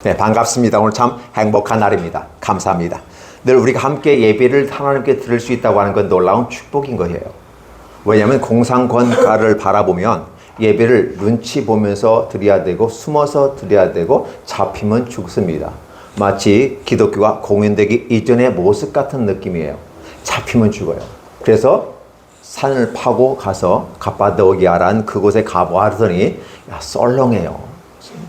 네, 반갑습니다. 오늘 참 행복한 날입니다. 감사합니다. 늘 우리가 함께 예배를 하나님께 드릴 수 있다고 하는 건 놀라운 축복인 거예요. 왜냐하면 공상권가를 바라보면 예배를 눈치 보면서 드려야 되고 숨어서 드려야 되고 잡히면 죽습니다. 마치 기독교가 공연되기 이전의 모습 같은 느낌이에요. 잡히면 죽어요. 그래서 산을 파고 가서 갑바도기아라는 그곳에 가보았더니 썰렁해요.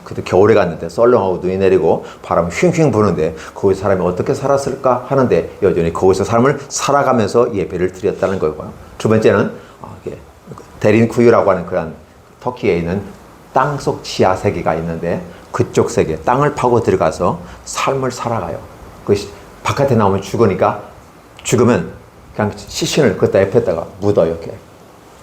그때 겨울에 갔는데 썰렁하고 눈이 내리고 바람이 휭휭 부는데 거기서 사람이 어떻게 살았을까 하는데 여전히 거기서 삶을 살아가면서 예배를 드렸다는 거고요. 두 번째는 데린쿠유라고 하는 그런 터키에 있는 땅속 지하 세계가 있는데 그쪽 세계 땅을 파고 들어가서 삶을 살아가요. 그것이 바깥에 나오면 죽으니까 죽으면 그냥 시신을 그것다 옆에다가 묻어요. 이렇게.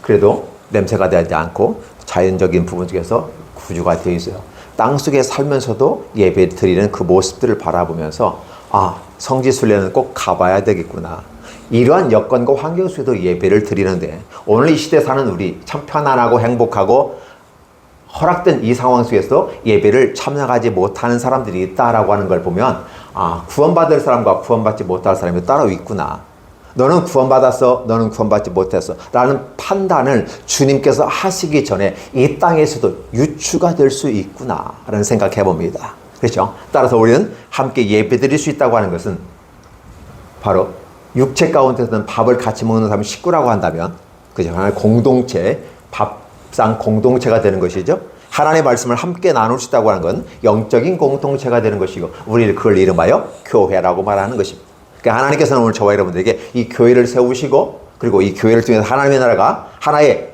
그래도 냄새가 나지 않고 자연적인 부분 중에서 구조가 되어 있어요. 땅속에 살면서도 예배 드리는 그 모습들을 바라보면서 성지순례는 꼭 가봐야 되겠구나. 이러한 여건과 환경 속에도 예배를 드리는데 오늘 이 시대 사는 우리 참 편안하고 행복하고 허락된 이 상황 속에서 예배를 참여하지 못하는 사람들이 있다라고 하는 걸 보면 구원받을 사람과 구원받지 못할 사람이 따로 있구나. 너는 구원받았어, 너는 구원받지 못했어 라는 판단을 주님께서 하시기 전에 이 땅에서도 유추가 될 수 있구나 라는 생각해 봅니다. 그렇죠? 따라서 우리는 함께 예배 드릴 수 있다고 하는 것은 바로 육체 가운데서는 밥을 같이 먹는 사람이 식구라고 한다면 그죠? 하나의 공동체, 밥상 공동체가 되는 것이죠. 하나님의 말씀을 함께 나눌 수 있다고 하는 건 영적인 공동체가 되는 것이고 우리를 그걸 이름하여 교회라고 말하는 것입니다. 그러니까 하나님께서는 오늘 저와 여러분들에게 이 교회를 세우시고 그리고 이 교회를 통해서 하나님의 나라가 하나의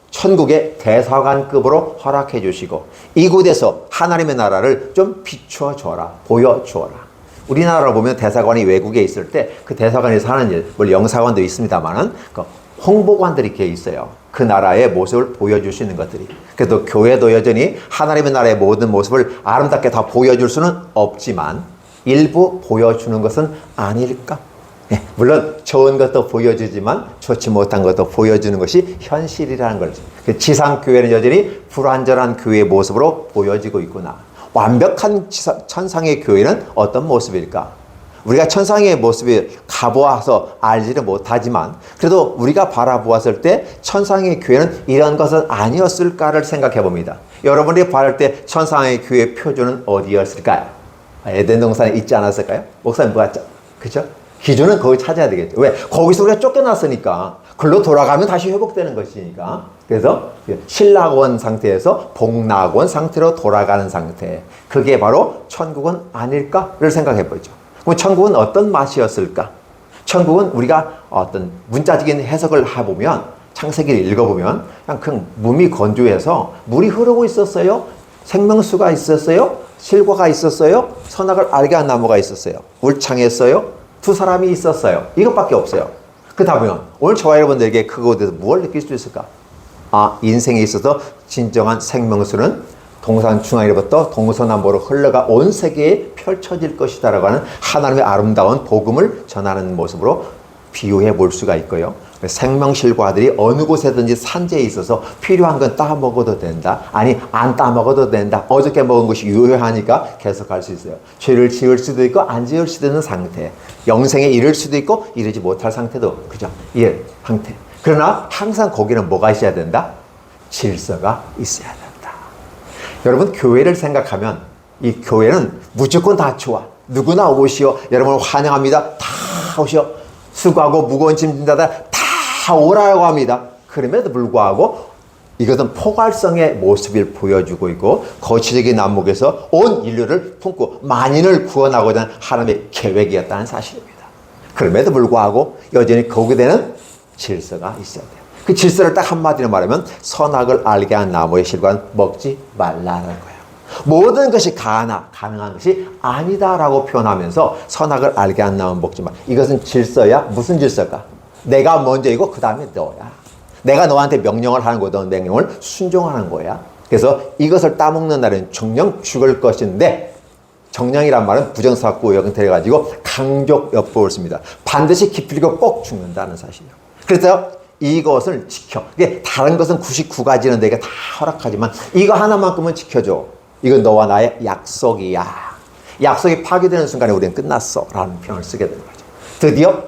천국의 대사관급으로 허락해 주시고 이곳에서 하나님의 나라를 좀 비추어 줘라, 보여 줘라. 우리나라로 보면 대사관이 외국에 있을 때 그 대사관에서 하는 일, 물론 영사관도 있습니다만은 그 홍보관들이 이렇게 있어요. 그 나라의 모습을 보여주시는 것들이. 그래도 교회도 여전히 하나님의 나라의 모든 모습을 아름답게 다 보여줄 수는 없지만 일부 보여주는 것은 아닐까? 물론 좋은 것도 보여주지만 좋지 못한 것도 보여주는 것이 현실이라는 거죠. 지상교회는 여전히 불완전한 교회의 모습으로 보여지고 있구나. 완벽한 천상의 교회는 어떤 모습일까? 우리가 천상의 모습을 가보아서 알지를 못하지만 그래도 우리가 바라보았을 때 천상의 교회는 이런 것은 아니었을까를 생각해 봅니다. 여러분이 바랄 때 천상의 교회의 표준은 어디였을까요? 에덴 동산에 있지 않았을까요? 목사님 뭐였죠? 그죠? 기준은 거기 찾아야 되겠죠. 왜? 거기서 우리가 쫓겨났으니까 글로 돌아가면 다시 회복되는 것이니까. 그래서 신락원 상태에서 복락원 상태로 돌아가는 상태. 그게 바로 천국은 아닐까를 생각해 보죠. 그럼 천국은 어떤 맛이었을까? 천국은 우리가 어떤 문자적인 해석을 해보면 창세기를 읽어보면 그냥 몸이 건조해서 물이 흐르고 있었어요. 생명수가 있었어요. 실과가 있었어요. 선악을 알게 한 나무가 있었어요. 울창했어요. 두 사람이 있었어요. 이것밖에 없어요. 그렇다 보면 오늘 저와 여러분들에게 그곳에서 무엇을 느낄 수 있을까? 인생에 있어서 진정한 생명수는 동산 중앙으로부터 동서남북으로 흘러가 온 세계에 펼쳐질 것이다 라고 하는 하나님의 아름다운 복음을 전하는 모습으로 비유해 볼 수가 있고요. 생명실과들이 어느 곳에든지 산재에 있어서 필요한 건 따 먹어도 된다. 아니 안 따 먹어도 된다. 어저께 먹은 것이 유효하니까 계속 갈 수 있어요. 죄를 지을 수도 있고 안 지을 수도 있는 상태. 영생에 이를 수도 있고 이르지 못할 상태도 그죠? 이 상태. 그러나 항상 거기는 뭐가 있어야 된다? 질서가 있어야 된다. 여러분 교회를 생각하면 이 교회는 무조건 다 좋아. 누구나 오시오. 여러분을 환영합니다. 다 오시오. 수고하고 무거운 짐 진다다 다 오라고 합니다. 그럼에도 불구하고 이것은 포괄성의 모습을 보여주고 있고 거치적인 안목에서 온 인류를 품고 만인을 구원하고자 하는 하나님의 계획이었다는 사실입니다. 그럼에도 불구하고 여전히 거기에는 질서가 있어야 돼요. 그 질서를 딱 한마디로 말하면 선악을 알게 한 나무의 실과는 먹지 말라는 거예요. 모든 것이 가능한 것이 아니다라고 표현하면서 선악을 알게 한 나무는 먹지 마. 이것은 질서야? 무슨 질서일까? 내가 먼저이고 그 다음에 너야. 내가 너한테 명령을 하는 거든 명령을 순종하는 거야. 그래서 이것을 따먹는 날은 정령 죽을 것인데 정령이란 말은 부정사구 형태해가지고 강조역법을 씁니다. 반드시 기필고 꼭 죽는다는 사실이에요. 그래서 이것을 지켜. 이게 다른 것은 99가지는 내가 다 허락하지만 이거 하나만큼은 지켜줘. 이건 너와 나의 약속이야. 약속이 파괴되는 순간에 우리는 끝났어 라는 표현을 쓰게 되는 거죠. 드디어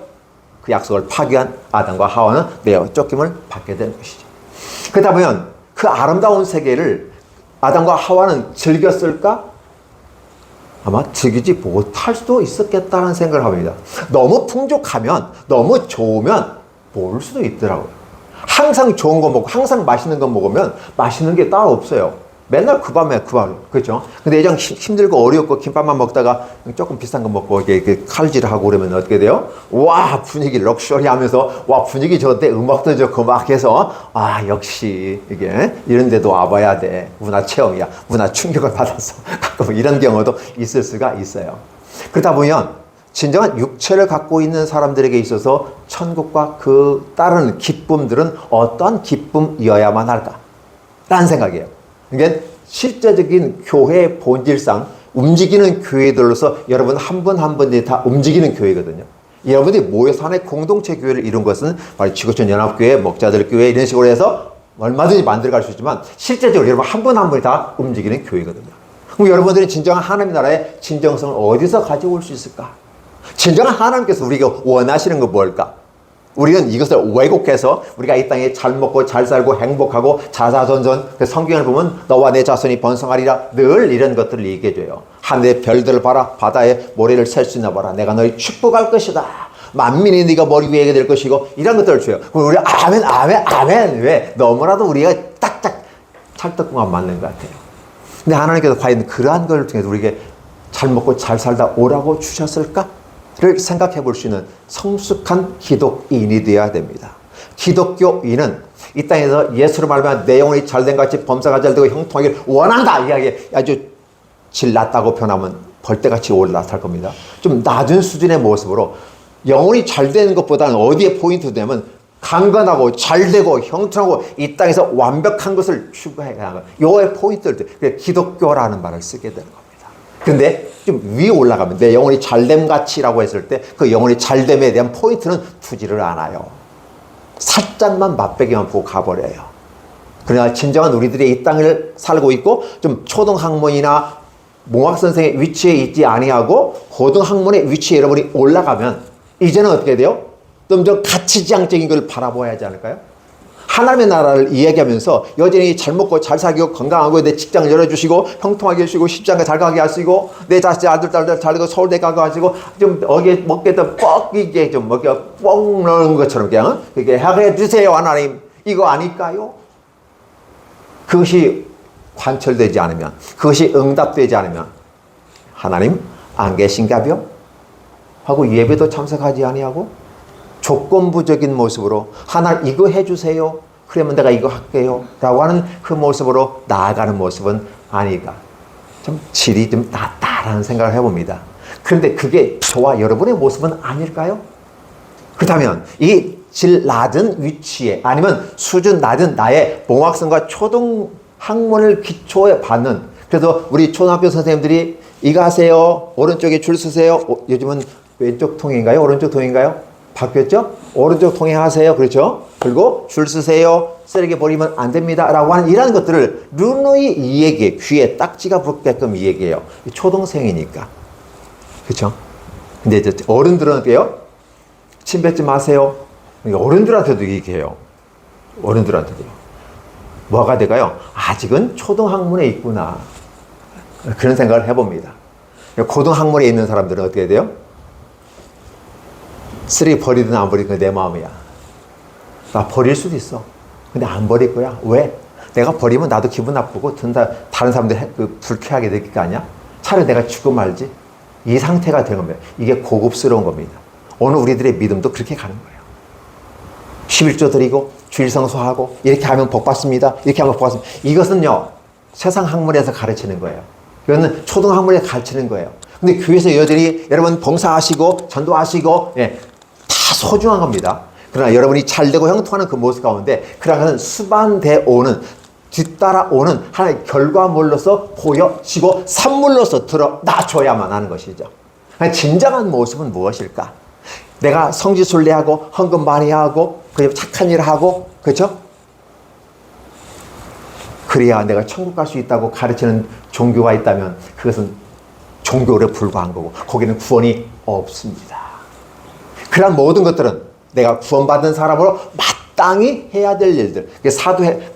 그 약속을 파괴한 아담과 하와는 내어 쫓김을 받게 되는 것이죠. 그러다 보면 그 아름다운 세계를 아담과 하와는 즐겼을까? 아마 즐기지 못할 수도 있었겠다는 생각을 합니다. 너무 풍족하면, 너무 좋으면 모를 수도 있더라고요. 항상 좋은 거 먹고, 항상 맛있는 거 먹으면 맛있는 게 따로 없어요. 맨날 그 밤에 그 밤, 그렇죠? 근데 예전 힘들고 어렵고 김밥만 먹다가 조금 비싼 거 먹고 이렇게 칼질하고 그러면 어떻게 돼요? 와, 분위기 럭셔리 하면서, 와, 분위기 좋은데 음악도 좋고 막 해서, 아, 역시 이게 이런 데도 와봐야 돼. 문화 체험이야. 문화 충격을 받아서 가끔 이런 경우도 있을 수가 있어요. 그러다 보면 진정한 육체를 갖고 있는 사람들에게 있어서 천국과 그 따르는 기쁨들은 어떠한 기쁨이어야만 할까? 라는 생각이에요. 그러니까 실제적인 교회의 본질상 움직이는 교회들로서 여러분 한 분 한 분이 다 움직이는 교회거든요. 여러분들이 모여서 하나의 공동체 교회를 이룬 것은 바로 지구촌 연합교회, 목자들 교회 이런 식으로 해서 얼마든지 만들어갈 수 있지만 실제적으로 여러분 한 분 한 분이 다 움직이는 교회거든요. 그럼 여러분들이 진정한 하나님의 나라의 진정성을 어디서 가져올 수 있을까? 진정한 하나님께서 우리가 원하시는 건 뭘까? 우리는 이것을 왜곡해서 우리가 이 땅에 잘 먹고 잘 살고 행복하고 자자전전, 그 성경을 보면 너와 내 자손이 번성하리라 늘 이런 것들을 얘기해줘요. 하늘의 별들을 봐라, 바다의 모래를 셀 수 있나 봐라, 내가 너희 축복할 것이다, 만민이 네가 머리 위에 될 것이고 이런 것들을 줘요. 그럼 우리 아멘 아멘 아멘. 왜? 너무나도 우리가 딱딱 찰떡궁합 맞는 것 같아요. 근데 하나님께서 과연 그러한 걸 통해서 우리에게 잘 먹고 잘 살다 오라고 주셨을까? 를 생각해 볼 수 있는 성숙한 기독인이 되어야 됩니다. 기독교인은 이 땅에서 예수로 말하면 내 영혼이 잘된 같이 범사가 잘되고 형통하기를 원한다 이야기에 아주 질 낮다고 변하면 벌떼같이 올라탈 겁니다. 좀 낮은 수준의 모습으로 영혼이 잘되는 것보다는 어디에 포인트 되면 강건하고 잘되고 형통하고 이 땅에서 완벽한 것을 추구해야 하는 요의 포인트를 기독교라는 말을 쓰게 되는 겁니다. 근데 좀 위에 올라가면 내 영혼이 잘됨 같이라고 했을 때 그 영혼이 잘됨에 대한 포인트는 두지를 않아요. 살짝만 맛배기만 보고 가버려요. 그러나 진정한 우리들이 이 땅을 살고 있고 좀 초등학문이나 몽학선생의 위치에 있지 아니하고 고등학문의 위치에 여러분이 올라가면 이제는 어떻게 돼요? 좀 더 가치지향적인 걸 바라봐야 하지 않을까요? 하나님의 나라를 이야기하면서 여전히 잘 먹고 잘 살고 건강하고 내 직장 열어주시고 형통하게 해주시고 십자가 잘 가게 하시고 내 자식 아들 딸들 잘 되고 서울대 가게 하시고 좀 어깨 먹게도 뻑이게 좀 먹게 뻥 넣는 것처럼 그냥 그렇게 하게 해주세요 하나님. 이거 아닐까요? 그것이 관철되지 않으면, 그것이 응답되지 않으면 하나님 안 계신가벼? 하고 예배도 참석하지 아니하고 조건부적인 모습으로 하나님 이거 해주세요. 그러면 내가 이거 할게요. 라고 하는 그 모습으로 나아가는 모습은 아닐까. 좀 질이 좀 낮다라는 생각을 해봅니다. 그런데 그게 저와 여러분의 모습은 아닐까요? 그렇다면 이 질 낮은 위치에 아니면 수준 낮은 나의 몽학성과 초등학문을 기초에 받는, 그래서 우리 초등학교 선생님들이 이거 하세요. 오른쪽에 줄 서세요. 요즘은 왼쪽 통인가요? 오른쪽 통인가요? 바뀌었죠? 오른쪽 통에 하세요. 그렇죠? 그리고 줄 서세요. 쓰레기 버리면 안 됩니다. 라고 하는 이런 것들을 누누이 이 얘기에 귀에 딱지가 붙게끔 이 얘기해요. 초등생이니까. 그렇죠? 근데 이제 어른들은 어때요? 침 뱉지 마세요. 어른들한테도 얘기해요. 어른들한테도. 뭐가 될까요? 아직은 초등학문에 있구나. 그런 생각을 해봅니다. 고등학문에 있는 사람들은 어떻게 돼요? 쓰레기 버리든 안 버리든 내 마음이야. 나 버릴 수도 있어. 근데 안 버릴 거야. 왜? 내가 버리면 나도 기분 나쁘고 다른 사람들 불쾌하게 될 거 아니야? 차라리 내가 죽고 말지. 이 상태가 되는 겁니다. 이게 고급스러운 겁니다. 오늘 우리들의 믿음도 그렇게 가는 거예요. 11조 드리고 주일 성수하고 이렇게 하면 복 받습니다. 이렇게 하면 복 받습니다. 이것은요 세상 학문에서 가르치는 거예요. 이거는 초등학문에서 가르치는 거예요. 근데 교회에서 여전히 여러분 봉사하시고 전도하시고 예, 다 소중한 겁니다. 그러나 여러분이 잘되고 형통하는 그 모습 가운데 그러한 수반돼 오는 뒤따라오는 하나의 결과물로서 보여지고 산물로서 드러나줘야만 하는 것이죠. 진정한 모습은 무엇일까? 내가 성지순례하고 헌금 많이 하고 그리고 착한 일을 하고 그렇죠? 그래야 내가 천국 갈 수 있다고 가르치는 종교가 있다면 그것은 종교에 불과한 거고 거기는 구원이 없습니다. 그런 모든 것들은 내가 구원받은 사람으로 마땅히 해야 될 일들. 사도의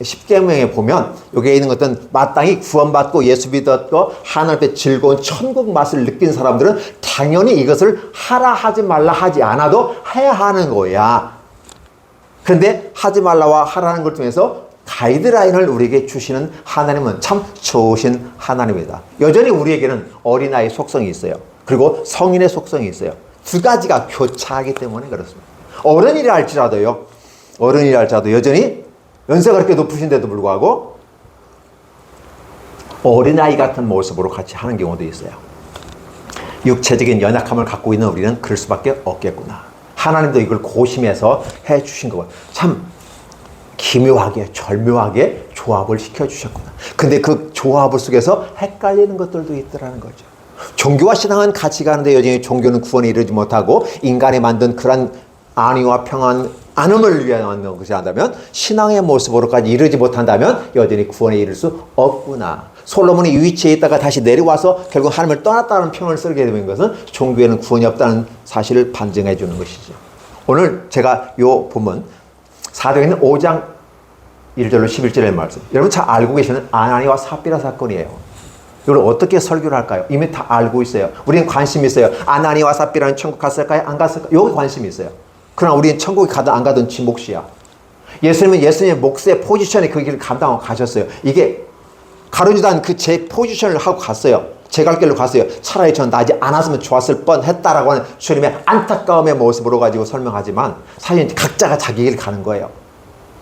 십계명에 보면 여기에 있는 것들은 마땅히 구원받고 예수 믿었고 하늘 앞에 즐거운 천국 맛을 느낀 사람들은 당연히 이것을 하라 하지 말라 하지 않아도 해야 하는 거야. 그런데 하지 말라와 하라는 걸 통해서 가이드라인을 우리에게 주시는 하나님은 참 좋으신 하나님이다. 여전히 우리에게는 어린아이 속성이 있어요. 그리고 성인의 속성이 있어요. 두 가지가 교차하기 때문에 그렇습니다. 어른이라 할지라도 여전히 연세가 그렇게 높으신데도 불구하고 어린아이 같은 모습으로 같이 하는 경우도 있어요. 육체적인 연약함을 갖고 있는 우리는 그럴 수밖에 없겠구나. 하나님도 이걸 고심해서 해주신 거고 참 기묘하게 절묘하게 조합을 시켜주셨구나. 근데 그 조합을 속에서 헷갈리는 것들도 있더라는 거죠. 종교와 신앙은 같이 가는데 여전히 종교는 구원에 이르지 못하고 인간이 만든 그런 안위와 평안, 안음을 위한 것이 한다면 신앙의 모습으로까지 이르지 못한다면 여전히 구원에 이를 수 없구나. 솔로몬이 이 위치에 있다가 다시 내려와서 결국 하나님을 떠났다는 평을 쓰게 되는 것은 종교에는 구원이 없다는 사실을 반증해 주는 것이죠. 오늘 제가 이 본문 사도행전 5장 1절로 11절의 말씀, 여러분 잘 알고 계시는 아나니와 삽비라 사건이에요. 이걸 어떻게 설교를 할까요? 이미 다 알고 있어요. 우리는 관심이 있어요. 아나니와 삽비라는 천국 갔을까요? 안 갔을까요? 여기 관심이 있어요. 그러나 우리는 천국에 가든 안 가든 지 몫이야. 예수님은 예수님의 몫의 포지션에 그 길을 감당하고 가셨어요. 이게 가룟유다는 그 제 포지션을 하고 갔어요. 제 갈 길로 갔어요. 차라리 전 나지 않았으면 좋았을 뻔했다라고 하는 주님의 안타까움의 모습으로 가지고 설명하지만 사실 각자가 자기 길 가는 거예요.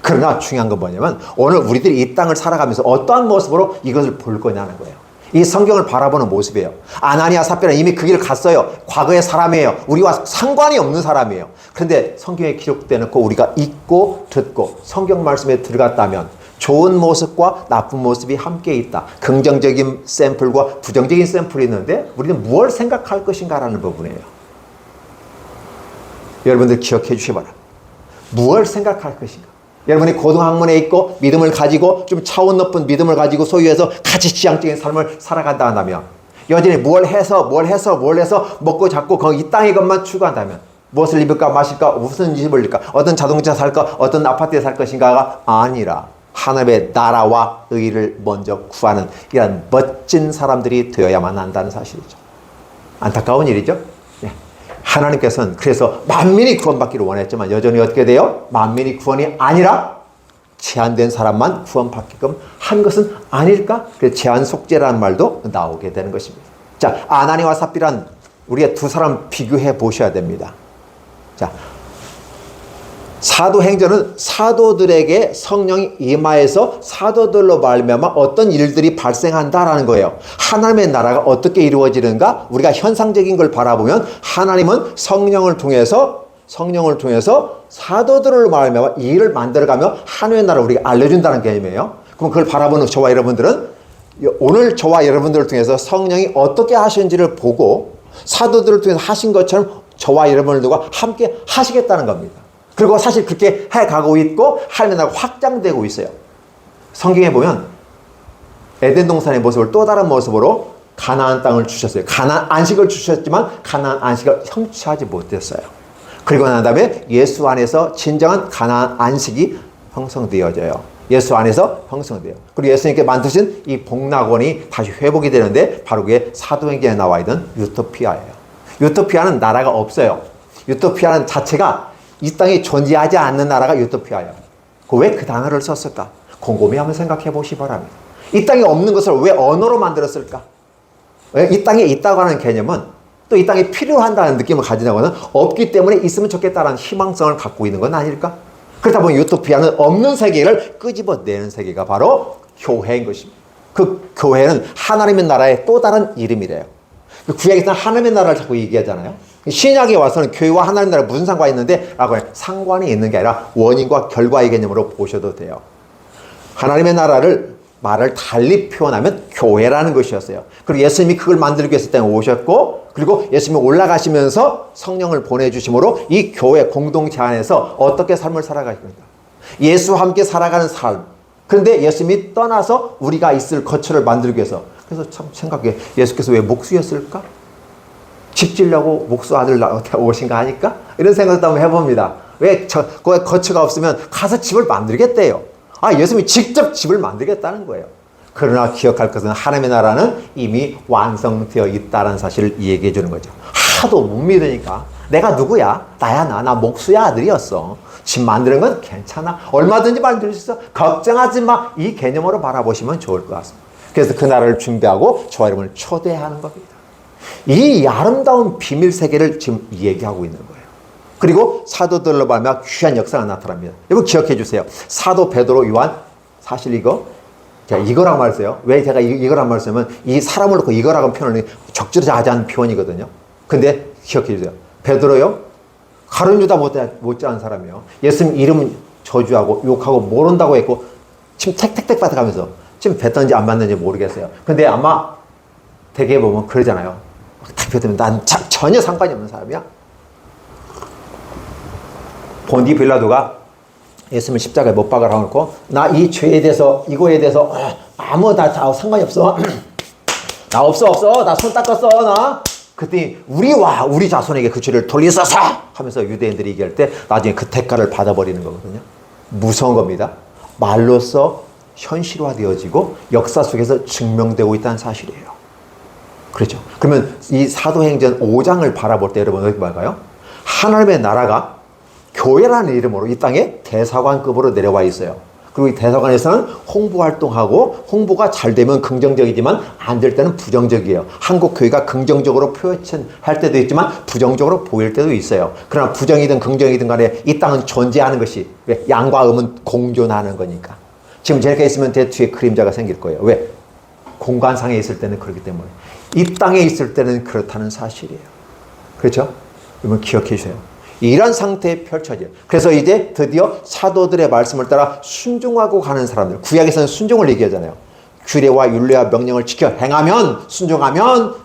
그러나 중요한 건 뭐냐면 오늘 우리들이 이 땅을 살아가면서 어떠한 모습으로 이것을 볼 거냐는 거예요. 이 성경을 바라보는 모습이에요. 아나니아 삽비라는 이미 그 길을 갔어요. 과거의 사람이에요. 우리와 상관이 없는 사람이에요. 그런데 성경에 기록되어 놓고 우리가 읽고 듣고 성경 말씀에 들어갔다면 좋은 모습과 나쁜 모습이 함께 있다. 긍정적인 샘플과 부정적인 샘플이 있는데 우리는 무엇을 생각할 것인가라는 부분이에요. 여러분들 기억해 주시기 바랍니다. 무엇을 생각할 것인가. 여러분이 고등학문에 있고 믿음을 가지고 좀 차원 높은 믿음을 가지고 소유해서 가치지향적인 삶을 살아간다 한다면 여전히 뭘 해서 먹고 잡고 거기 이 땅의 것만 추구한다면 무엇을 입을까 마실까 무슨 집을 입을까 어떤 자동차 살까 어떤 아파트에 살 것인가가 아니라 하나님의 나라와 의를 먼저 구하는 이런 멋진 사람들이 되어야만 한다는 사실이죠. 안타까운 일이죠. 네. 하나님께서는 그래서 만민이 구원받기를 원했지만 여전히 어떻게 돼요? 만민이 구원이 아니라 제한된 사람만 구원받게끔 한 것은 아닐까? 그래서 제한 속죄라는 말도 나오게 되는 것입니다. 자, 아나니와 삽비란 우리가 두 사람 비교해 보셔야 됩니다. 자, 사도행전은 사도들에게 성령이 임하여서 사도들로 말미암아 어떤 일들이 발생한다라는 거예요. 하나님의 나라가 어떻게 이루어지는가? 우리가 현상적인 걸 바라보면 하나님은 성령을 통해서 사도들로 말미암아 이 일을 만들어가며 하나님의 나라를 우리가 알려준다는 개념이에요. 그럼 그걸 바라보는 저와 여러분들은 오늘 저와 여러분들을 통해서 성령이 어떻게 하시는지를 보고 사도들을 통해서 하신 것처럼 저와 여러분들과 함께 하시겠다는 겁니다. 그리고 사실 그렇게 해가고 있고 하나님의 나라가 확장되고 있어요. 성경에 보면 에덴 동산의 모습을 또 다른 모습으로 가나안 땅을 주셨어요. 가나안 안식을 주셨지만 가나안 안식을 성취하지 못했어요. 그리고 난 다음에 예수 안에서 진정한 가나안 안식이 형성되어져요. 예수 안에서 형성돼요. 그리고 예수님께 만드신 이 복락원이 다시 회복이 되는데 바로 그게 사도행전에 나와 있는 유토피아예요. 유토피아는 나라가 없어요. 유토피아는 자체가 이 땅에 존재하지 않는 나라가 유토피아예요. 왜 그 단어를 썼을까? 곰곰이 한번 생각해 보시기 바랍니다. 이 땅에 없는 것을 왜 언어로 만들었을까? 왜 이 땅에 있다고 하는 개념은 또 이 땅에 필요한다는 느낌을 가지다고는 없기 때문에 있으면 좋겠다는 희망성을 갖고 있는 건 아닐까? 그렇다 보니 유토피아는 없는 세계를 끄집어내는 세계가 바로 교회인 것입니다. 그 교회는 하나님의 나라의 또 다른 이름이래요. 구약에서는 하나님의 나라를 자꾸 얘기하잖아요. 신약에 와서는 교회와 하나님의 나라가 무슨 상관이 있는데? 라고 해요. 상관이 있는 게 아니라 원인과 결과의 개념으로 보셔도 돼요. 하나님의 나라를 말을 달리 표현하면 교회라는 것이었어요. 그리고 예수님이 그걸 만들기 위해서 땅에 오셨고 그리고 예수님이 올라가시면서 성령을 보내주심으로 이 교회 공동체 안에서 어떻게 삶을 살아가십니까? 예수와 함께 살아가는 삶, 그런데 예수님이 떠나서 우리가 있을 거처를 만들기 위해서. 그래서 참 생각해. 예수께서 왜 목수였을까? 집 지려고 목수 아들 오신 거 아닐까? 이런 생각도 한번 해봅니다. 왜 거기 거처가 없으면 가서 집을 만들겠대요. 예수님이 직접 집을 만들겠다는 거예요. 그러나 기억할 것은 하나님의 나라는 이미 완성되어 있다는 사실을 얘기해 주는 거죠. 하도 못 믿으니까 내가 누구야? 나야 나 목수야 아들이었어. 집 만드는 건 괜찮아. 얼마든지 만들 수 있어. 걱정하지 마. 이 개념으로 바라보시면 좋을 것 같습니다. 그래서 그 나라를 준비하고 저와 여러분을 초대하는 겁니다. 이 아름다운 비밀 세계를 지금 얘기하고 있는 거예요. 그리고 사도들로 말하면 귀한 역사가 나타납니다. 여러분 기억해 주세요. 사도 베드로 요한 사실 제가 이거라고 말했어요. 왜 제가 이거라고 말했냐면 이 사람을 놓고 이거라고 표현을 적절하지 않은 표현이거든요. 근데 기억해 주세요. 베드로요. 가룟 유다 못지않은 사람이요. 예수님 이름은 저주하고 욕하고 모른다고 했고 지금 택 받아가면서 지금 뱉던지 안 받는지 모르겠어요. 근데 아마 대개 보면 그러잖아요. 딱 뱉으면 난 전혀 상관이 없는 사람이야. 본디 빌라도가 예수님을 십자가에 못 박으라고 했고 나 이 죄에 대해서 이거에 대해서 아무 나 상관이 없어. 나 없어. 나 손 닦았어. 나. 그랬더니 우리 자손에게 그 죄를 돌리소서 하면서 유대인들이 얘기할 때 나중에 그 대가를 받아버리는 거거든요. 무서운 겁니다. 말로써 현실화되어지고 역사 속에서 증명되고 있다는 사실이에요. 그렇죠. 그러면 이 사도행전 5장을 바라볼 때 여러분 어떻게 볼까요? 하나님의 나라가 교회라는 이름으로 이 땅에 대사관급으로 내려와 있어요. 그리고 이 대사관에서는 홍보활동하고 홍보가 잘 되면 긍정적이지만 안 될 때는 부정적이에요. 한국 교회가 긍정적으로 표현할 때도 있지만 부정적으로 보일 때도 있어요. 그러나 부정이든 긍정이든 간에 이 땅은 존재하는 것이 왜? 양과 음은 공존하는 거니까. 지금 저렇게 있으면 제 뒤에 그림자가 생길 거예요. 왜? 공간상에 있을 때는 그렇기 때문에. 이 땅에 있을 때는 그렇다는 사실이에요. 그렇죠? 여러분 기억해 주세요. 이런 상태에 펼쳐져요. 그래서 이제 드디어 사도들의 말씀을 따라 순종하고 가는 사람들. 구약에서는 순종을 얘기하잖아요. 규례와 율례와 명령을 지켜 행하면 순종하면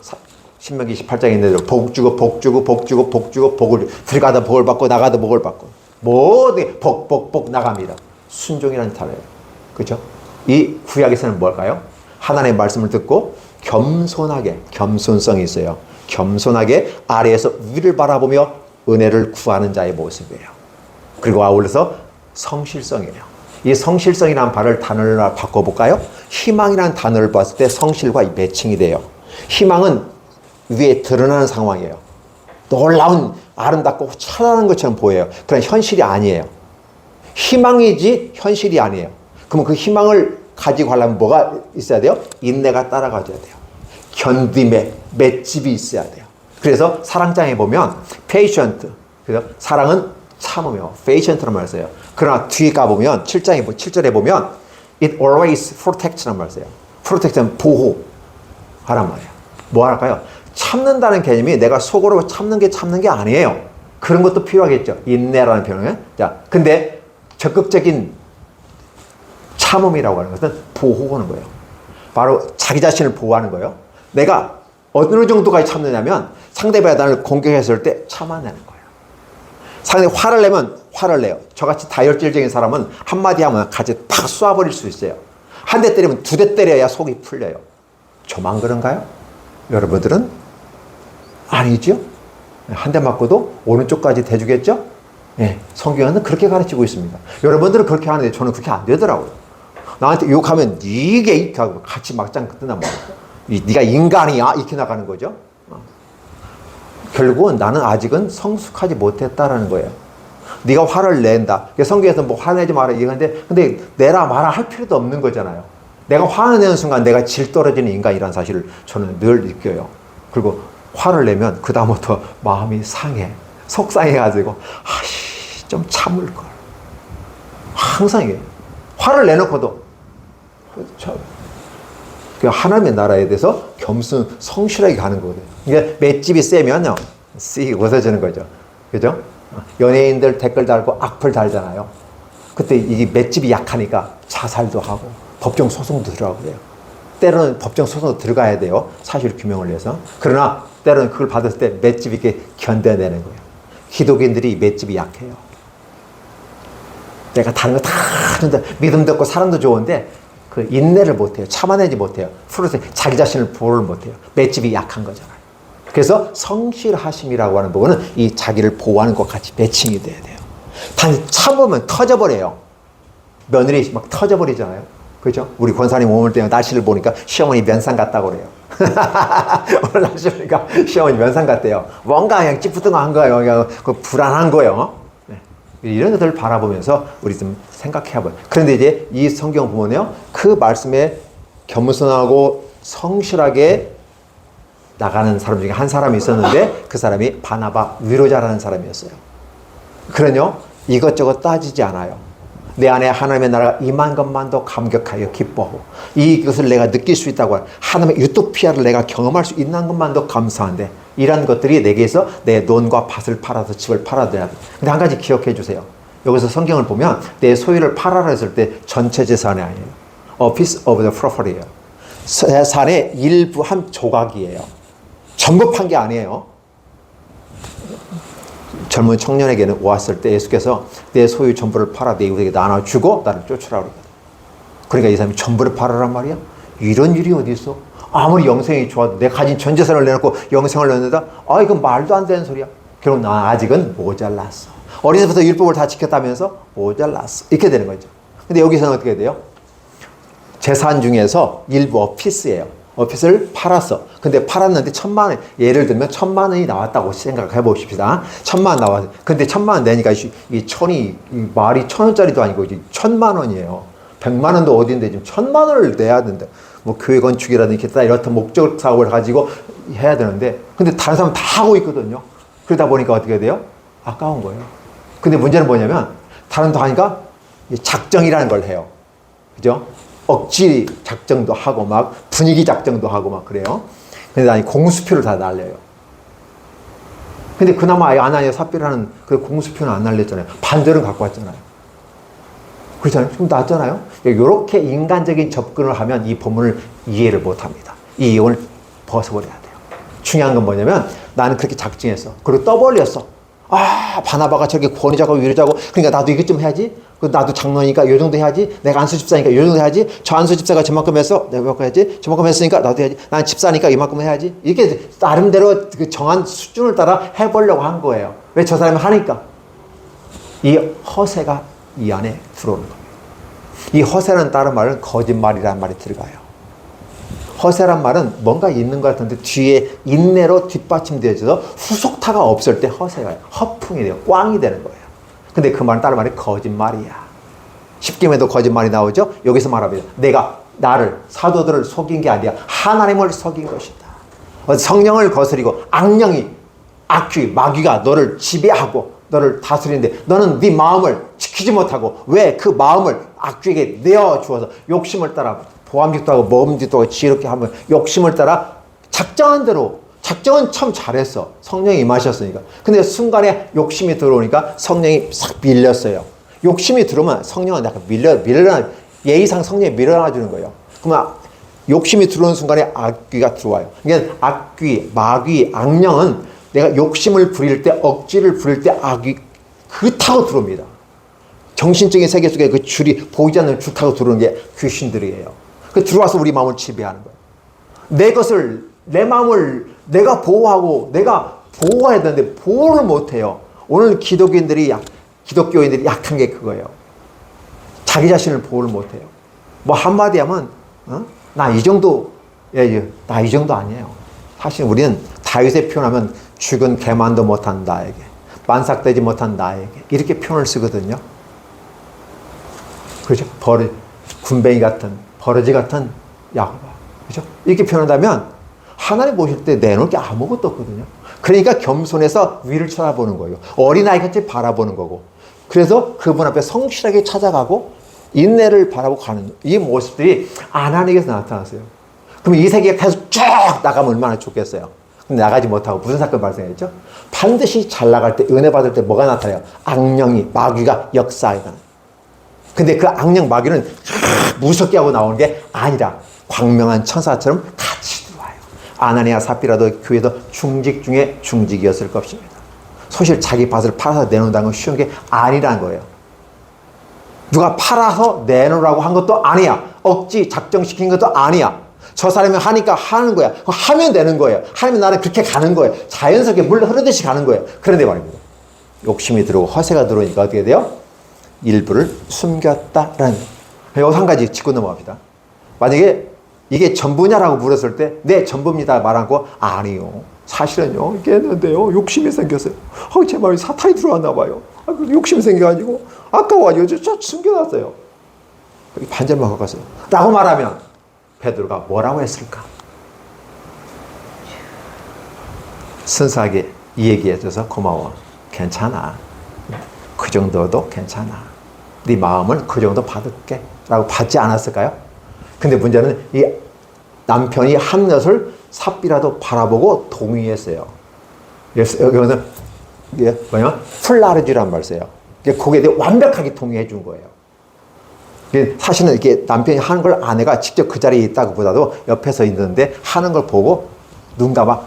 신명기 28장에 있는 대로 복 주고 복을 들어가다 복을 받고 나가다 복을 받고 모든 복 나갑니다. 순종이라는 단어예요. 그렇죠? 이 구약에서는 뭘까요? 하나님의 말씀을 듣고 겸손하게 겸손성이 있어요. 겸손하게 아래에서 위를 바라보며 은혜를 구하는 자의 모습이에요. 그리고 아울러서 성실성이에요. 이 성실성이라는 단어를 바꿔볼까요? 희망이라는 단어를 봤을 때 성실과 매칭이 돼요. 희망은 위에 드러나는 상황이에요. 놀라운 아름답고 찬란한 것처럼 보여요. 그러나 현실이 아니에요. 희망이지 현실이 아니에요. 그러면 그 희망을 가지고 하려면 뭐가 있어야 돼요? 인내가 따라가줘야 돼요. 견딤의 맷집이 있어야 돼요. 그래서 사랑장에 보면 patient, 그래서 사랑은 참으며 patient라는 말을 써요. 그러나 뒤에 가보면 7절에 보면 it always protect라는 말을 써요. protect는 보호하란 말이에요. 뭐 할까요? 참는다는 개념이 내가 속으로 참는 게 아니에요. 그런 것도 필요하겠죠. 인내라는 표현은. 자, 근데 적극적인 참음이라고 하는 것은 보호하는 거예요. 바로 자기 자신을 보호하는 거예요. 내가 어느 정도까지 참느냐면 상대방이 나를 공격했을 때 참아내는 거예요. 상대방이 화를 내면 화를 내요. 저같이 다혈질적인 사람은 한마디 하면 같이 팍 쏴버릴 수 있어요. 한 대 때리면 두 대 때려야 속이 풀려요. 저만 그런가요? 여러분들은? 아니죠? 한 대 맞고도 오른쪽까지 대주겠죠? 예, 성경은 그렇게 가르치고 있습니다. 여러분들은 그렇게 하는데 저는 그렇게 안 되더라고요. 나한테 욕하면 이게 이렇게 하고 같이 막장 끝난 말이에요. 네가 인간이야? 이렇게 나가는 거죠. 결국은 나는 아직은 성숙하지 못했다라는 거예요. 네가 화를 낸다. 성경에서 뭐 화내지 마라 이건데 근데 내라 마라 할 필요도 없는 거잖아요. 내가 화를 내는 순간 내가 질 떨어지는 인간이라는 사실을 저는 늘 느껴요. 그리고 화를 내면 그 다음부터 마음이 상해. 속상해가지고 좀 참을걸. 항상 이게 화를 내놓고도 하나님의 나라에 대해서 겸손, 성실하게 가는 거거든요. 이게 맷집이 세면요, 씩 웃어지는 거죠. 그죠? 연예인들 댓글 달고 악플 달잖아요. 그때 이게 맷집이 약하니까 자살도 하고 법정 소송도 들어가고 그래요. 때로는 법정 소송도 들어가야 돼요. 사실 규명을 위해서. 그러나 때로는 그걸 받았을 때 맷집이 이렇게 견뎌내는 거예요. 기독인들이 맷집이 약해요. 내가 다른 거 다 하는데 믿음도 없고 사람도 좋은데 그 인내를 못해요. 참아내지 못해요. 프로세 자기 자신을 보호를 못해요. 맷집이 약한 거잖아요. 그래서 성실하심이라고 하는 부분은 이 자기를 보호하는 것 같이 매칭이 돼야 돼요. 단 참으면 터져버려요. 며느리 막 터져버리잖아요. 그죠? 우리 권사님 오늘 때문에 날씨를 보니까 시어머니 면상 같다고 그래요. 오늘 날씨 보니까 시어머니 면상 같대요. 뭔가 그냥 찌뿌둥한 거예요. 그냥 불안한 거예요. 네. 이런 것들을 바라보면서 우리 좀 생각해 봐요. 그런데 이제 이 성경 보면요. 그 말씀에 겸손하고 성실하게 나가는 사람 중에 한 사람이 있었는데 그 사람이 바나바 위로자라는 사람이었어요. 그러뇨 이것저것 따지지 않아요. 내 안에 하나님의 나라가 임한 것만도 감격하여 기뻐하고 이것을 내가 느낄 수 있다고 하나님의 유토피아를 내가 경험할 수 있는 것만도 감사한데 이런 것들이 내게서 내 논과 밭을 팔아서 집을 팔아야 돼. 근데 한 가지 기억해 주세요. 여기서 성경을 보면 내 소유를 팔아라 했을 때 전체 재산이 아니에요. A piece of the property예요. 재산의 일부 한 조각이에요. 전부 판 게 아니에요. 젊은 청년에게는 왔을 때 예수께서 내 소유 전부를 팔아 내 이웃에게 나눠주고 나를 쫓으라 그러거든. 그러니까 이 사람이 전부를 팔아란 말이야? 이런 일이 어디 있어? 아무리 영생이 좋아도 내 가진 전 재산을 내놓고 영생을 내는다? 아 이건 말도 안 되는 소리야. 결국 나 아직은 모자랐어. 어려서부터 율법을 다 지켰다면서 모자랐어. 이렇게 되는 거죠. 근데 여기서는 어떻게 돼요? 재산 중에서 일부 어피스예요. 어피스를 팔았어. 근데 팔았는데 1,000만 원, 예를 들면 1,000만 원이 나왔다고 생각해 봅시다. 1,000만 원 나왔어. 근데 1,000만 원 내니까 이 천이, 이 말이 1,000원짜리도 아니고 1,000만 원이에요. 100만 원도 어딘데 지금 1,000만 원을 내야 된다. 뭐 교회 건축이라든지 이렇다 목적 사업을 가지고 해야 되는데, 근데 다른 사람 다 하고 있거든요. 그러다 보니까 어떻게 돼요? 아까운 거예요. 근데 문제는 뭐냐면, 다른 도 하니까 작정이라는 걸 해요. 그죠? 억지 작정도 하고 막 분위기 작정도 하고 막 그래요. 근데 아니 공수표를 다 날려요. 근데 그나마 아나니아 삽비라는 그 공수표는 안 날렸잖아요. 반절은 갖고 왔잖아요. 그렇잖아요. 좀 낫잖아요. 이렇게 인간적인 접근을 하면 이 본문을 이해를 못합니다. 이 이혼을 벗어버려야 돼요. 중요한 건 뭐냐면 나는 그렇게 작정했어. 그리고 떠벌렸어. 아 바나바가 저렇게 권위자고 위로자고 그러니까 나도 이것 좀 해야지. 나도 장로니까 요 정도 해야지. 내가 안수 집사니까 요 정도 해야지. 저 안수 집사가 저만큼 했어. 내가 이만큼 해야지. 저만큼 했으니까 나도 해야지. 난 집사니까 이만큼 해야지. 이렇게 나름대로 그 정한 수준을 따라 해보려고 한 거예요. 왜? 저 사람이 하니까. 이 허세가 이 안에 들어오는 겁니다. 이 허세는 다른 말은 거짓말이라는 말이 들어가요. 허세란 말은 뭔가 있는 것 같은데 뒤에 인내로 뒷받침되어져서 후속타가 없을 때 허세가 허풍이 돼요. 꽝이 되는 거예요. 근데 그 말은 다른 말이 거짓말이야. 십계명에도 거짓말이 나오죠. 여기서 말합니다. 내가 나를 사도들을 속인 게 아니라 하나님을 속인 것이다. 성령을 거스리고 악령이 악귀 마귀가 너를 지배하고 너를 다스리는데 너는 네 마음을 지키지 못하고 왜 그 마음을 악귀에게 내어주어서 욕심을 따라 보암직도 하고 모험직도 하고 지혜롭게 하면 욕심을 따라 작정한 대로 작정은 참 잘했어. 성령이 임하셨으니까. 근데 순간에 욕심이 들어오니까 성령이 싹 밀렸어요. 욕심이 들어오면 성령은 약간 밀려나 예의상 성령이 밀어놔 주는 거예요. 그러면 욕심이 들어오는 순간에 악귀가 들어와요. 그러니까 악귀, 마귀, 악령은 내가 욕심을 부릴 때, 억지를 부릴 때 악귀 그 타고 들어옵니다. 정신적인 세계 속에 그 줄이 보이지 않는 줄 타고 들어오는 게 귀신들이에요. 그 들어와서 우리 마음을 지배하는 거예요. 내 마음을 내가 보호하고 내가 보호해야 되는데 보호를 못해요. 오늘 기독교인들이 약한 게 그거예요. 자기 자신을 보호를 못해요. 뭐 한마디 하면 나 이 정도 나 이 정도 아니에요. 사실 우리는 다윗의 표현하면 죽은 개만도 못한 나에게 만삭되지 못한 나에게 이렇게 표현을 쓰거든요. 그렇죠? 군뱅이 같은 버러지 같은 야곱아. 그렇죠? 이렇게 표현한다면 하나님 보실 때 내놓을 게 아무것도 없거든요. 그러니까 겸손해서 위를 쳐다보는 거예요. 어린아이같이 바라보는 거고. 그래서 그분 앞에 성실하게 찾아가고 인내를 바라보고 가는 이 모습들이 아나니에게서 나타났어요. 그럼 이 세계가 계속 쭉 나가면 얼마나 좋겠어요. 근데 나가지 못하고 무슨 사건이 발생했죠? 반드시 잘 나갈 때 은혜 받을 때 뭐가 나타나요? 악령이 마귀가 역사하게 되는. 근데 그 악령 마귀는 무섭게 하고 나오는 게 아니라 광명한 천사처럼 같이 들어와요. 아나니아 삽비라도 교회도 중직 중에 중직이었을 것입니다. 사실 자기 밭을 팔아서 내놓는다는 건 쉬운 게 아니라는 거예요. 누가 팔아서 내놓으라고 한 것도 아니야. 억지 작정시킨 것도 아니야. 저 사람이 하니까 하는 거야. 하면 되는 거예요. 하면 나는 그렇게 가는 거예요. 자연스럽게 물 흐르듯이 가는 거예요. 그런데 말입니다. 욕심이 들어오고 허세가 들어오니까 어떻게 돼요? 일부를 숨겼다라는 거예요. 여기서 한 가지 짚고 넘어갑니다. 만약에 이게 전부냐라고 물었을 때 네, 전부입니다 말하고 아니요. 사실은요. 이게 했는데요. 욕심이 생겼어요. 제 마음에 사탄이 들어왔나 봐요. 욕심이 생겨가지고 아까워가지고 저 숨겨놨어요. 반절만 갖고 갔어요. 라고 말하면 베드로가 뭐라고 했을까? 순수하게 이 얘기해줘서 고마워. 괜찮아. 그 정도도 괜찮아. 네 마음을 그 정도 받을게. 라고 받지 않았을까요? 근데 문제는 이 남편이 한 것을 삽비라도 바라보고 동의했어요. 여기서 이게 뭐냐면 플라르지란 말 써요. 거기에 대해 완벽하게 동의해 준 거예요. 사실은 이렇게 남편이 하는 걸 아내가 직접 그 자리에 있다고 보다도 옆에서 있는데 하는 걸 보고 눈 감아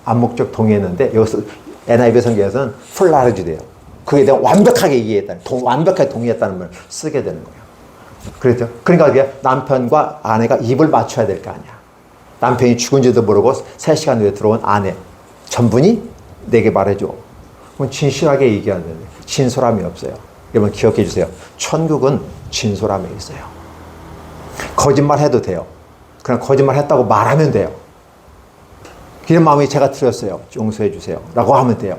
암묵적 동의했는데 여기서 NIV 성경에서는 플라르지 돼요. 그에 대해 완벽하게 이해했다는, 완벽하게 동의했다는 말을 쓰게 되는 거예요. 그렇죠? 그러니까 이게 남편과 아내가 입을 맞춰야 될 거 아니야. 남편이 죽은지도 모르고 3시간 후에 들어온 아내. 전분이 내게 말해줘. 그럼 진실하게 얘기해야 되는데 진솔함이 없어요. 여러분 기억해 주세요. 천국은 진솔함에 있어요. 거짓말 해도 돼요. 그냥 거짓말 했다고 말하면 돼요. 이런 마음이 제가 틀렸어요. 용서해 주세요. 라고 하면 돼요.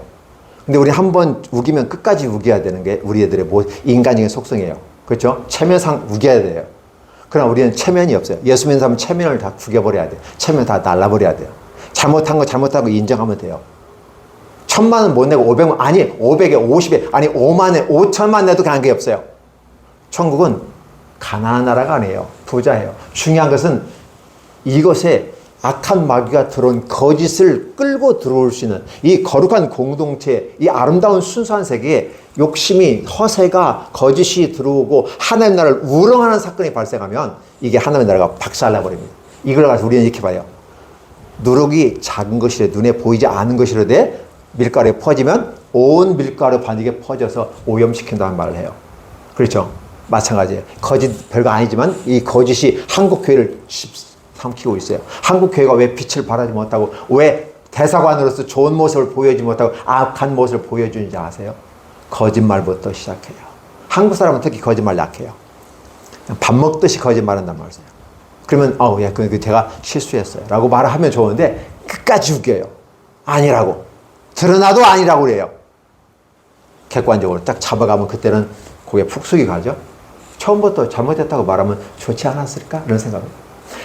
근데 우리 한번 우기면 끝까지 우겨야 되는 게 우리 애들의 인간적인 속성이에요. 그렇죠? 체면상 우겨야 돼요. 그러나 우리는 체면이 없어요. 예수 믿는 사람은 체면을 다 구겨버려야 돼요. 체면 다 날라버려야 돼요. 잘못한 거 인정하면 돼요. 1,000만 원 못 내고 500만, 아니 500에 50에, 아니 5만에 5천만 내도 관계 없어요. 천국은 가난한 나라가 아니에요. 부자예요. 중요한 것은 이것에 악한 마귀가 들어온 거짓을 끌고 들어올 수 있는 이 거룩한 공동체, 이 아름다운 순수한 세계에 욕심이, 허세가, 거짓이 들어오고 하나님 나라를 우롱하는 사건이 발생하면 이게 하나님의 나라가 박살나버립니다. 이걸 가지고 우리는 이렇게 봐요. 누룩이 작은 것이래, 눈에 보이지 않은 것이라되 밀가루에 퍼지면 온 밀가루 반죽에 퍼져서 오염시킨다는 말을 해요. 그렇죠? 마찬가지예요. 거짓 별거 아니지만 이 거짓이 한국 교회를 삼키고 있어요. 한국 교회가 왜 빛을 발하지 못하고 왜 대사관으로서 좋은 모습을 보여주지 못하고 악한 모습을 보여주는지 아세요? 거짓말부터 시작해요. 한국 사람은 특히 거짓말 약해요. 밥 먹듯이 거짓말한단 말이에요. 그러면 야, 제가 실수했어요 라고 말을 하면 좋은데 끝까지 웃겨요. 아니라고. 드러나도 아니라고 그래요. 객관적으로 딱 잡아가면 그때는 고개 푹 숙이 가죠. 처음부터 잘못했다고 말하면 좋지 않았을까? 이런 생각을.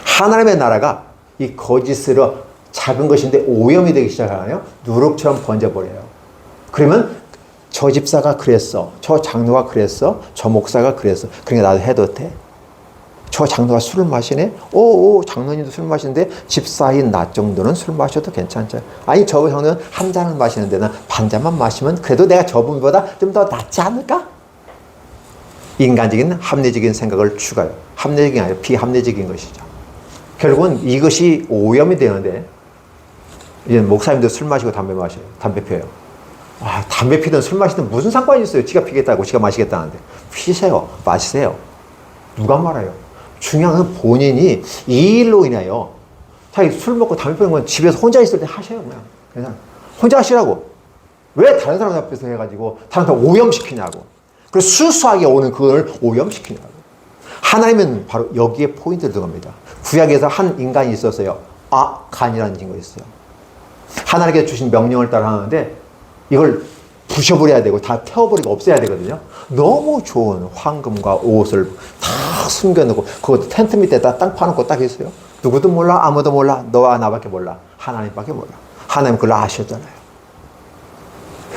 하나님의 나라가 이 거짓으로 작은 것인데 오염이 되기 시작하나요? 누룩처럼 번져버려요. 그러면 저 집사가 그랬어. 저 장로가 그랬어. 저 목사가 그랬어. 그러니까 나도 해도 돼. 저 장로가 술을 마시네? 장로님도 술 마시는데 집사인 나 정도는 술 마셔도 괜찮죠. 아니 저 장로는 한 잔을 마시는데 난 반 잔만 마시면 그래도 내가 저분보다 좀 더 낫지 않을까? 인간적인 합리적인 생각을 추가해요. 합리적인 게 아니라 비합리적인 것이죠. 결국은 이것이 오염이 되는데 이제 목사님도 술 마시고 담배 마셔요. 담배 피워요. 담배 피든 술 마시든 무슨 상관이 있어요. 지가 피겠다고 지가 마시겠다는데. 피세요. 마시세요. 누가 말아요. 중요한 건 본인이 이 일로 인하여 자기 술 먹고 담배 피우는 건 집에서 혼자 있을 때 하셔요. 그냥 혼자 하시라고. 왜 다른 사람 앞에서 해가지고 다른 사람 오염시키냐고. 그래서 수수하게 오는 그걸 오염시키냐고. 하나님은 바로 여기에 포인트를 들어갑니다. 구약에서 한 인간이 있었어요. 간이라는 인간이 있어요. 하나님께서 주신 명령을 따라 하는데 이걸 부셔버려야 되고 다 태워버리고 없애야 되거든요. 너무 좋은 황금과 옷을 다 숨겨놓고 그것도 텐트 밑에다 땅 파놓고 딱 있어요. 누구도 몰라, 아무도 몰라, 너와 나밖에 몰라, 하나님밖에 몰라. 하나님 그걸 아셨잖아요.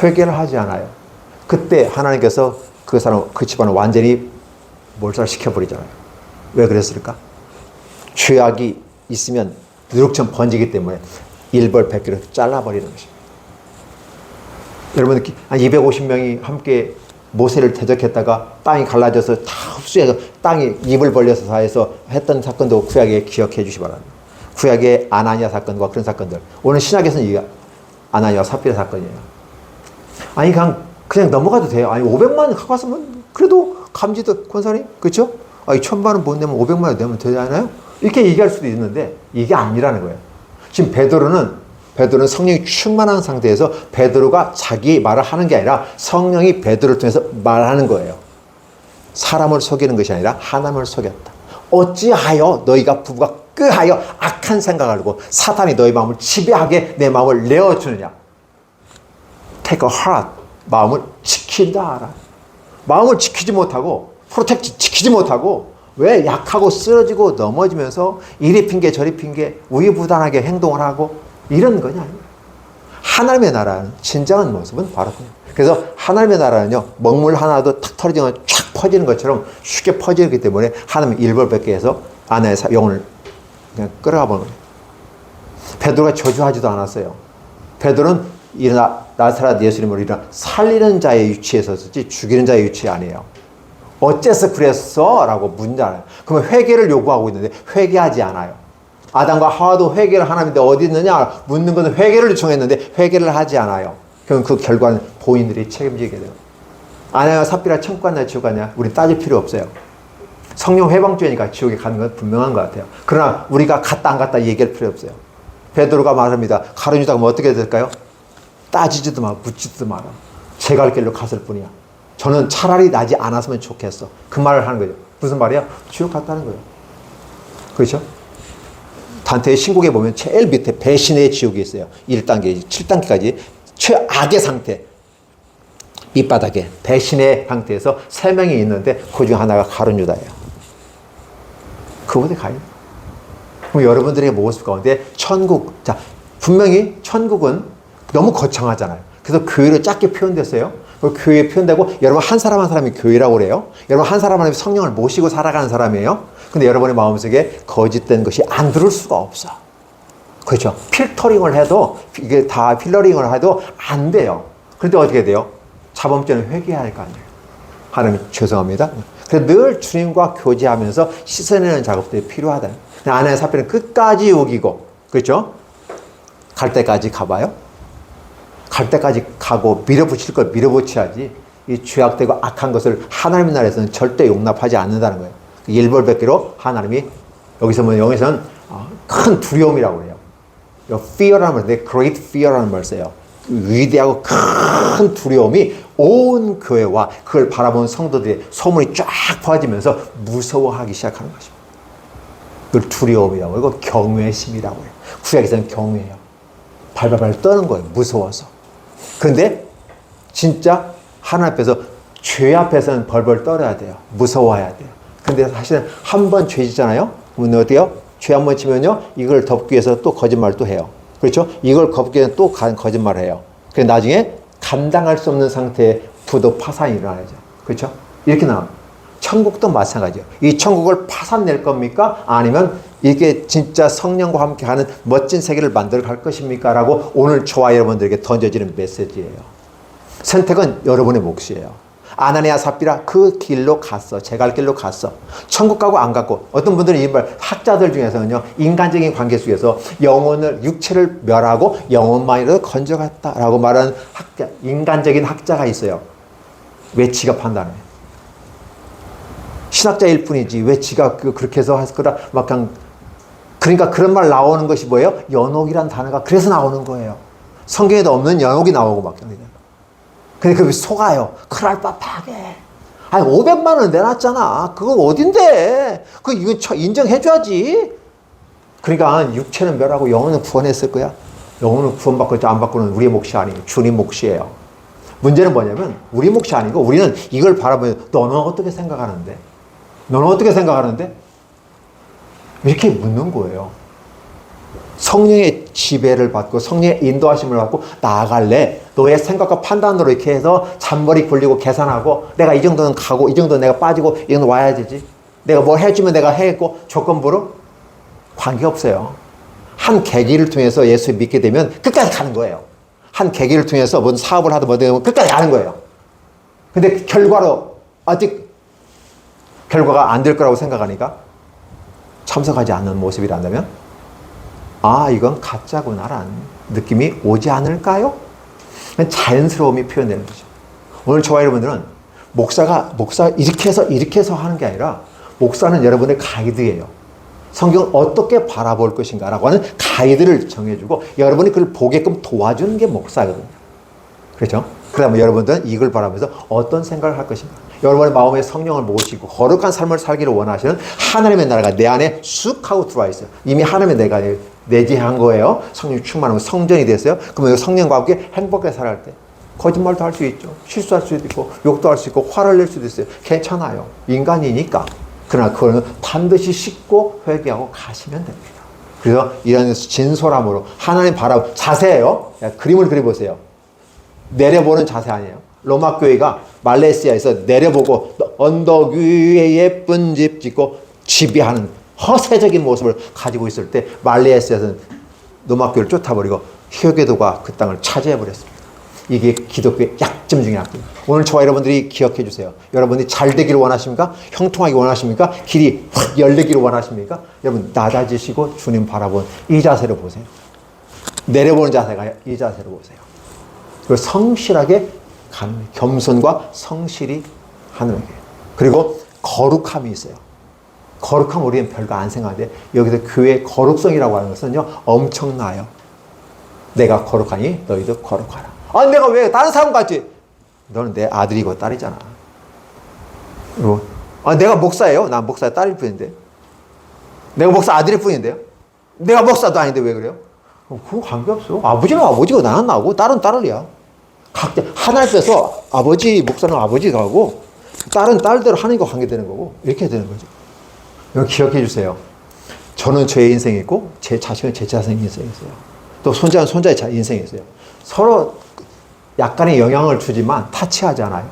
회개를 하지 않아요. 그때 하나님께서 그 사람, 그 집안을 완전히 몰살시켜버리잖아요. 왜 그랬을까? 죄악이 있으면 누룩처럼 번지기 때문에 일벌백계로 잘라버리는 것입니다. 여러분, 한 250명이 함께 모세를 대적했다가 땅이 갈라져서 다 흡수해서 땅이 입을 벌려서 사해서 했던 사건도 구약에 기억해 주시 바랍니다. 구약의 아나니아 사건과 그런 사건들. 오늘 신약에서는 이 아나니아와 삽비라 사건이에요. 아니, 그냥 넘어가도 돼요. 아니, 500만 갖고 왔으면 그래도 감지도 권사님, 그렇죠? 아, 1,000만 원 못 내면 500만 원 내면 되잖아요? 이렇게 얘기할 수도 있는데 이게 아니라는 거예요. 지금 베드로는 성령이 충만한 상태에서 베드로가 자기 말을 하는 게 아니라 성령이 베드로를 통해서 말하는 거예요. 사람을 속이는 것이 아니라 하나님을 속였다. 어찌하여 너희가 부부가 끄하여 악한 생각을 하고 사탄이 너희 마음을 지배하게 내 마음을 내어주느냐. Take a heart. 마음을 지킨다 알아. 마음을 지키지 못하고 프로텍트 지키지 못하고 왜 약하고 쓰러지고 넘어지면서 이리 핑계 저리 핑계 우유부단하게 행동을 하고 이런 거냐. 하나님의 나라는 진정한 모습은 바로 그래요. 그래서 하나님의 나라는요, 먹물 하나도 탁 털어지면 쫙 퍼지는 것처럼 쉽게 퍼지기 때문에 하나님은 일벌백계 해서 아내의 영혼을 그냥 끌어가 보는 거예요. 베드로가 저주하지도 않았어요. 베드로는 나사렛 예수님을 일어나 살리는 자의 위치에 섰지 죽이는 자의 위치 아니에요. 어째서 그랬어? 라고 묻잖아요. 그러면 회개를 요구하고 있는데 회개하지 않아요. 아담과 하와도 회개를 하나님인데 어디 있느냐? 묻는 것은 회개를 요청했는데 회개를 하지 않아요. 그럼 그 결과는 본인들이 책임지게 돼요. 아내와 삽비라 천국 갔냐 지옥 갔냐? 우리 따질 필요 없어요. 성령 회방죄니까 지옥에 가는 건 분명한 것 같아요. 그러나 우리가 갔다 안 갔다 얘기할 필요 없어요. 베드로가 말합니다. 가룟 유다가 뭐 어떻게 될까요? 따지지도 마, 묻지도 마라. 제 갈 길로 갔을 뿐이야. 저는 차라리 나지 않았으면 좋겠어. 그 말을 하는 거죠. 무슨 말이야? 지옥 갔다는 거예요. 그렇죠? 단테의 신곡에 보면 제일 밑에 배신의 지옥이 있어요. 1단계, 7단계까지 최악의 상태. 밑바닥에 배신의 상태에서 3명이 있는데 그 중 하나가 가룟 유다예요. 그곳에 가요. 그럼 여러분들의 모습 가운데 천국, 자, 분명히 천국은 너무 거창하잖아요. 그래서 교회로 짧게 표현됐어요. 교회에 표현되고 여러분 한 사람 한 사람이 교회라고 그래요. 여러분 한 사람 한 사람이 성령을 모시고 살아가는 사람이에요. 근데 여러분의 마음속에 거짓된 것이 안 들을 수가 없어. 그렇죠? 필터링을 해도 이게 다 필러링을 해도 안 돼요. 그런데 어떻게 돼요? 자범죄는 회개해야 할 거 아니에요. 하나님 죄송합니다. 그래서 늘 주님과 교제하면서 씻어내는 작업들이 필요하다. 아내의 삽비는 끝까지 우기고, 그렇죠? 갈 때까지 가봐요. 갈 때까지 가고 밀어붙일 걸 밀어붙여야지 이 죄악되고 악한 것을 하나님의 나라에서는 절대 용납하지 않는다는 거예요. 일벌백계로 하나님이 여기서는 큰 두려움이라고 해요. fear라는 말인데 great fear라는 말을 써요. 위대하고 큰 두려움이 온 교회와 그걸 바라본 성도들의 소문이 쫙 퍼지면서 무서워하기 시작하는 것입니다. 그걸 두려움이라고 하고 경외심이라고 해요. 구약에서는 경외예요. 발발발 떠는 거예요. 무서워서. 그런데 진짜 하나님 앞에서 죄 앞에서는 벌벌 떨어야 돼요. 무서워해야 돼요. 근데 사실은 한 번 죄 지잖아요. 그러면 어때요? 죄 한 번 치면요, 이걸 덮기 위해서 또 거짓말 또 해요. 그렇죠? 이걸 덮기 위해서 또 거짓말을 해요. 그래서 나중에 감당할 수 없는 상태의 부도 파산이 일어나죠. 그렇죠? 이렇게 나와요. 천국도 마찬가지예요. 이 천국을 파산낼 겁니까? 아니면 이게 진짜 성령과 함께 하는 멋진 세계를 만들어 갈 것입니까? 라고 오늘 저와 여러분들에게 던져지는 메시지예요. 선택은 여러분의 몫이에요. 아나니아 삽비라 그 길로 갔어. 제 갈 길로 갔어. 천국 가고 안 갔고, 어떤 분들은 이 말, 학자들 중에서는요, 인간적인 관계 속에서 영혼을, 육체를 멸하고 영혼만이라도 건져갔다라고 말하는 학자, 인간적인 학자가 있어요. 왜 지가 판단해? 신학자일 뿐이지 왜 지가 그렇게 해서 했을 거라 막 그냥. 그러니까 그런 말 나오는 것이 뭐예요? 연옥이란 단어가 그래서 나오는 거예요. 성경에도 없는 연옥이 나오고 막. 근데 그게 속아요. 그럴 법하게. 아니 500만 원 내놨잖아. 그거 어딘데? 이거 인정해줘야지. 그러니까 육체는 멸하고 영혼은 구원했을 거야. 영혼은 구원받고 안 받고는 우리의 몫이 아니에요. 주님 몫이에요. 문제는 뭐냐면 우리 몫이 아니고 우리는 이걸 바라보면 너는 어떻게 생각하는데? 너는 어떻게 생각하는데? 이렇게 묻는 거예요. 성령의 지배를 받고 성령의 인도하심을 받고 나아갈래? 너의 생각과 판단으로 이렇게 해서 잔머리 굴리고 계산하고 내가 이 정도는 가고 이 정도는 내가 빠지고 이 정도 와야 되지. 내가 뭘 해주면 내가 해고 조건부로 관계없어요. 한 계기를 통해서 예수 믿게 되면 끝까지 가는 거예요. 한 계기를 통해서 뭔 사업을 하든 뭐든 하면 끝까지 가는 거예요. 근데 결과로 아직 결과가 안 될 거라고 생각하니까 참석하지 않는 모습이란다면 이건 가짜구나라는 느낌이 오지 않을까요? 자연스러움이 표현되는 거죠. 오늘 저와 여러분들은 목사가 이렇게 해서 하는 게 아니라 목사는 여러분의 가이드예요. 성경을 어떻게 바라볼 것인가라고 하는 가이드를 정해주고 여러분이 그걸 보게끔 도와주는 게 목사거든요. 그렇죠? 그러면 여러분들은 이걸 바라면서 어떤 생각을 할 것인가? 여러분의 마음에 성령을 모시고 거룩한 삶을 살기를 원하시는 하나님의 나라가 내 안에 쑥 하고 들어와 있어요. 이미 하나님의 내가 내재한 거예요. 성령 충만하면 성전이 됐어요. 그러면 성령과 함께 행복하게 살아갈 때 거짓말도 할 수 있죠. 실수할 수도 있고 욕도 할 수 있고 화를 낼 수도 있어요. 괜찮아요. 인간이니까. 그러나 그거는 반드시 씻고 회개하고 가시면 됩니다. 그래서 이런 진솔함으로 하나님 자세예요. 그림을 그려보세요. 내려보는 자세 아니에요. 로마 교회가 말레이시아에서 내려보고 언덕 위에 예쁜 집 짓고 지배하는 허세적인 모습을 가지고 있을 때 말레이시아에서는 로마 교회를 쫓아버리고 효계도가 그 땅을 차지해버렸습니다. 이게 기독교의 약점 중에 하나입니다. 오늘 저와 여러분들이 기억해 주세요. 여러분들이 잘 되기를 원하십니까? 형통하기 원하십니까? 길이 확 열리기를 원하십니까? 여러분 낮아지시고 주님 바라본 이 자세로 보세요. 내려보는 자세가 이 자세로 보세요. 그리고 성실하게 가는 겸손과 성실이 하는 거예요. 그리고 거룩함이 있어요. 거룩함 우리는 별거 안 생각하는데 여기서 교회의 거룩성이라고 하는 것은요 엄청나요. 내가 거룩하니 너희도 거룩하라. 아니 내가 왜 다른 사람 같지? 너는 내 아들이고 딸이잖아. 그리고 내가 목사예요. 난 목사의 딸일 뿐인데. 내가 목사 아들일 뿐인데요. 내가 목사도 아닌데 왜 그래요? 그거 관계없어. 아버지는 아버지고 나는 나고 딸은 딸이야. 각자 하나님께서 아버지 목사는 아버지가 하고 딸은 딸대로 하나님과 관계되는 거고 이렇게 되는 거죠. 이거 기억해 주세요. 저는 저의 인생이 있고 제 자식은 제 자신의 인생이 있어요. 또 손자는 손자의 인생이 있어요. 서로 약간의 영향을 주지만 타치하지 않아요.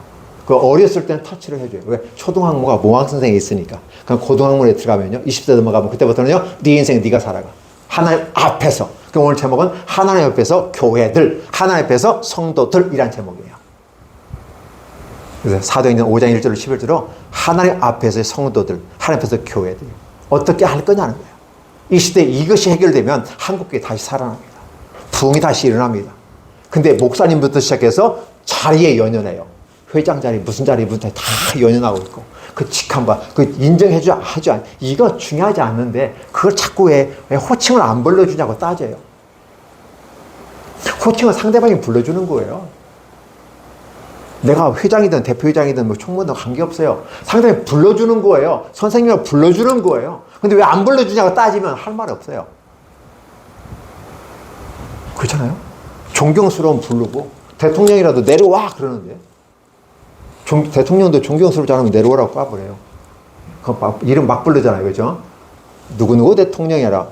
그 어렸을 때는 터치를 해줘요. 왜? 초등학교가 모학선생이 있으니까. 그럼 고등학교에 들어가면요. 20대 넘어가면 그때부터는요. 네 인생 네가 살아가. 하나님 앞에서. 그럼 오늘 제목은 하나님 앞에서 교회들, 하나님 앞에서 성도들이란 제목이에요. 그래서 사도행전 5장 1절 11절로 하나님 앞에서의 성도들, 하나님 앞에서 교회들. 어떻게 할 거냐는 거예요. 이 시대에 이것이 해결되면 한국교회 다시 살아납니다. 부흥이 다시 일어납니다. 근데 목사님부터 시작해서 자리에 연연해요. 회장 자리, 무슨 자리 다 연연하고 있고 그 직함과 그 인정해줘 하지 않 이거 중요하지 않는데 그걸 자꾸 왜 호칭을 안 불러주냐고 따져요. 호칭은 상대방이 불러주는 거예요. 내가 회장이든 대표회장이든 뭐 총무든 관계없어요. 상대방이 불러주는 거예요. 선생님을 불러주는 거예요. 근데 왜 안 불러주냐고 따지면 할 말이 없어요. 그렇잖아요? 존경스러운 부르고 대통령이라도 내려와 그러는데 대통령도 존경스럽지 않으면 내려오라고 까버려요. 이름 막 부르잖아요. 그렇죠? 누구누구 대통령이라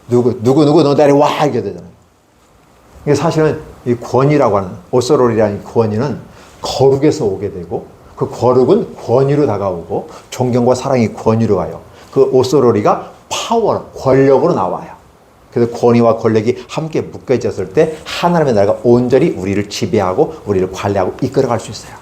누구누구 너 내려와 이렇게 되잖아요. 이게 사실은 이 권위라고 하는 오소롤이라는 권위는 거룩에서 오게 되고 그 거룩은 권위로 다가오고 존경과 사랑이 권위로 와요. 그 오소롤이가 파워, 권력으로 나와요. 그래서 권위와 권력이 함께 묶여졌을 때 하나님의 나라가 온전히 우리를 지배하고 우리를 관리하고 이끌어갈 수 있어요.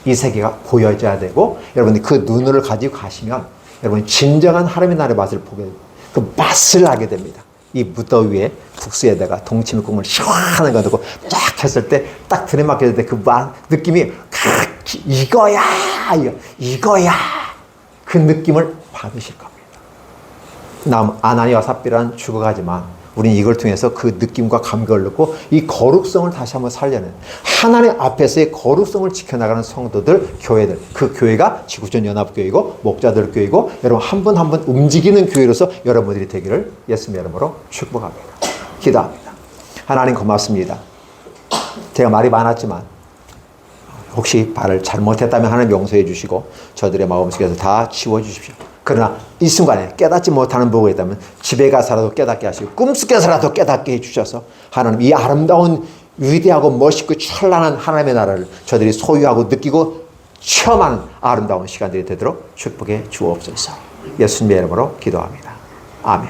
이 세계가 보여져야 되고 여러분이 그 눈을 가지고 가시면 여러분이 진정한 하나님의 나라의 맛을 보게 됩니다. 그 맛을 알게 됩니다. 이 무더위에 국수에다가 동치미 국물 시원한 거 넣고 쫙 했을 때 딱 들이마셨을 때 그 느낌이 이거야 그 느낌을 받으실 겁니다. 아나니와 삽비라는 죽어가지만 우리는 이걸 통해서 그 느낌과 감격을 넣고 이 거룩성을 다시 한번 살려낸 하나님 앞에서의 거룩성을 지켜나가는 성도들, 교회들, 그 교회가 지구촌 연합교회이고 목자들 교회이고 여러분 한 분 한 분 움직이는 교회로서 여러분들이 되기를 예수님의 이름으로 축복합니다. 기도합니다. 하나님 고맙습니다. 제가 말이 많았지만 혹시 말을 잘못했다면 하나님 용서해 주시고 저들의 마음속에서 다 지워주십시오. 그러나 이 순간에 깨닫지 못하는 부분이 있다면 집에 가서라도 깨닫게 하시고 꿈속에서라도 깨닫게 해주셔서 하나님 이 아름다운 위대하고 멋있고 찬란한 하나님의 나라를 저들이 소유하고 느끼고 체험하는 아름다운 시간들이 되도록 축복해 주옵소서. 예수님의 이름으로 기도합니다. 아멘.